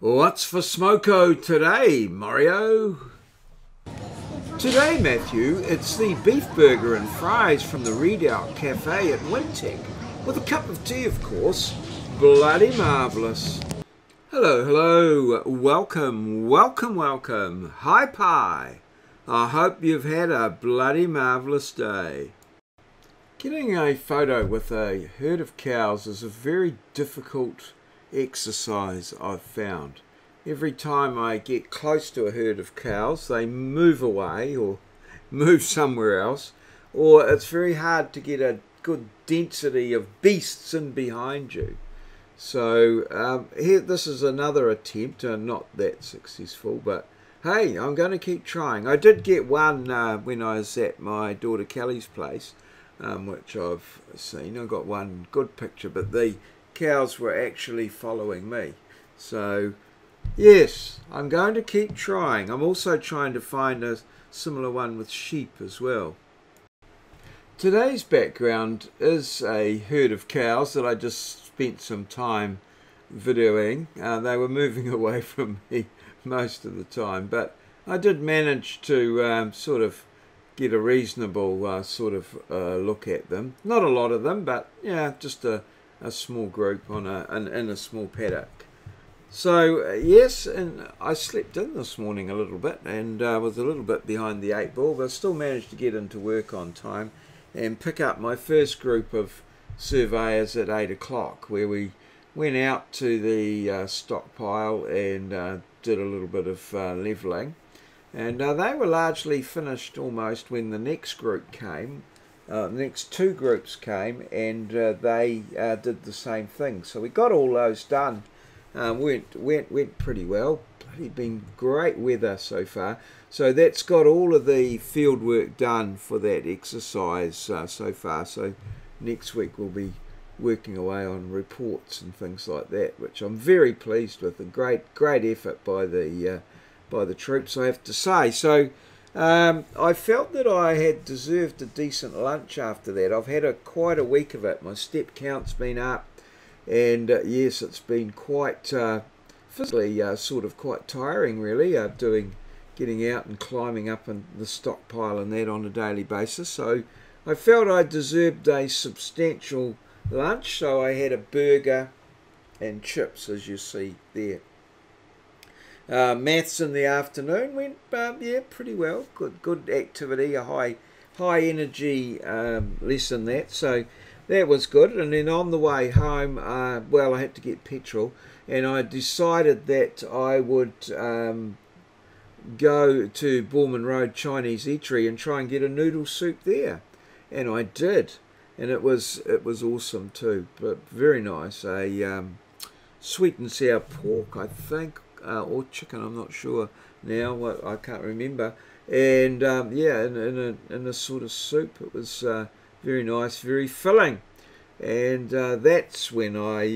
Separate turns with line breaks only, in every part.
What's for smoko today, maurieos? Today, Matthew, it's the beef burger and fries from the Redoubt Cafe at Wintec, with a cup of tea, of course. Bloody marvellous. Hello, hello, welcome. Hi pie. I hope you've had a bloody marvellous day. Getting a photo with a herd of cows is a very difficult exercise, I've found. Every time I get close to a herd of cows, they move away or move somewhere else, or it's very hard to get a good density of beasts in behind you. So here, this is another attempt, not that successful, but hey, I'm going to keep trying. I did get one when I was at my daughter Kelly's place, which I've seen. I got one good picture, but the cows were actually following me. So yes, I'm going to keep trying. I'm also trying to find a similar one with sheep as well. Today's background is a herd of cows that I just spent some time videoing. They were moving away from me most of the time, but I did manage to sort of get a reasonable look at them. Not a lot of them, but yeah, just a small group on in a small paddock. So yes, and I slept in this morning a little bit and was a little bit behind the 8 ball, but still managed to get into work on time and pick up my first group of surveyors at 8 o'clock, where we went out to the stockpile and did a little bit of levelling. And they were largely finished almost when the next group came. The next two groups came, and they did the same thing. So we got all those done. Went pretty well. Bloody been great weather so far. So that's got all of the field work done for that exercise so far. So next week we'll be working away on reports and things like that, which I'm very pleased with. A great effort by the troops, I have to say. So I felt that I had deserved a decent lunch after that. I've had quite a week of it. My step count's been up, and yes, it's been quite physically quite tiring, really, getting out and climbing up in the stockpile and that on a daily basis. So I felt I deserved a substantial lunch, so I had a burger and chips, as you see there. Maths in the afternoon went yeah, pretty well. Good activity, a high energy lesson that. So that was good. And then on the way home, well, I had to get petrol, and I decided that I would go to Borman Road Chinese Eatery and try and get a noodle soup there, and I did, and it was awesome too. But very nice. A sweet and sour pork, I think. Or chicken, I'm not sure now, I can't remember, and yeah, in a sort of soup. It was very nice, very filling, and that's when I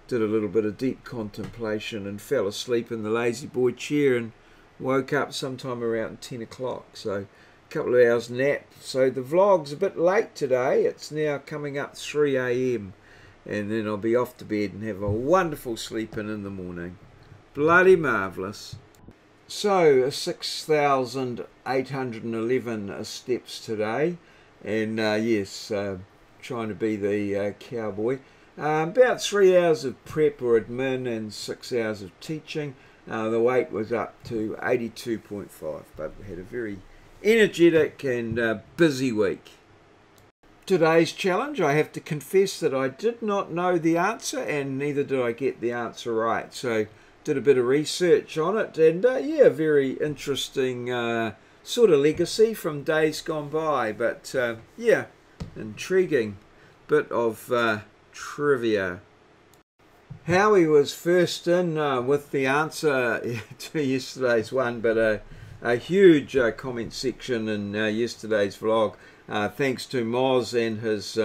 did a little bit of deep contemplation and fell asleep in the lazy boy chair and woke up sometime around 10 o'clock, so a couple of hours nap. So the vlog's a bit late today. It's now coming up 3 a.m. and then I'll be off to bed and have a wonderful sleep in the morning. Bloody marvellous. So 6,811 steps today, and yes, trying to be the cowboy. About 3 hours of prep or admin and 6 hours of teaching. The weight was up to 82.5, but we had a very energetic and busy week. Today's challenge, I have to confess that I did not know the answer, and neither did I get the answer right. So did a bit of research on it, and yeah, very interesting sort of legacy from days gone by, but yeah, intriguing bit of trivia. Howie was first in with the answer to yesterday's one, but a huge comment section in yesterday's vlog, thanks to Moz and his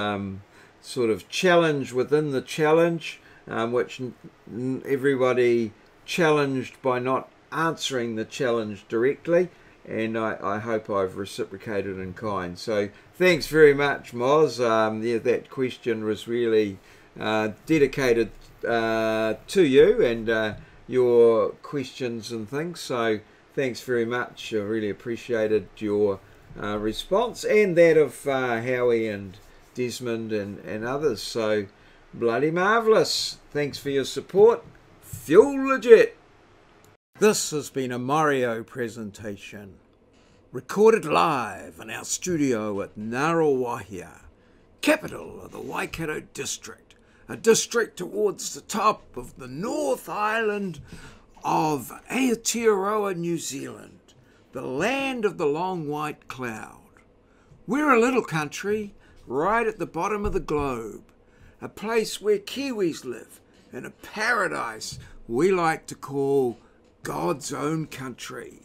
sort of challenge within the challenge, which everybody challenged by not answering the challenge directly, and I hope I've reciprocated in kind. So thanks very much, Moz. Yeah, that question was really dedicated to you, and your questions and things. So thanks very much. I really appreciated your response and that of Howie and Desmond and others. So bloody marvellous. Thanks for your support. Fuel legit. This has been a maureo presentation, recorded live in our studio at Ngaruawahia, capital of the Waikato district, a district towards the top of the North Island of Aotearoa, New Zealand, the land of the long white cloud. We're a little country right at the bottom of the globe, a place where Kiwis live in a paradise we like to call God's own country.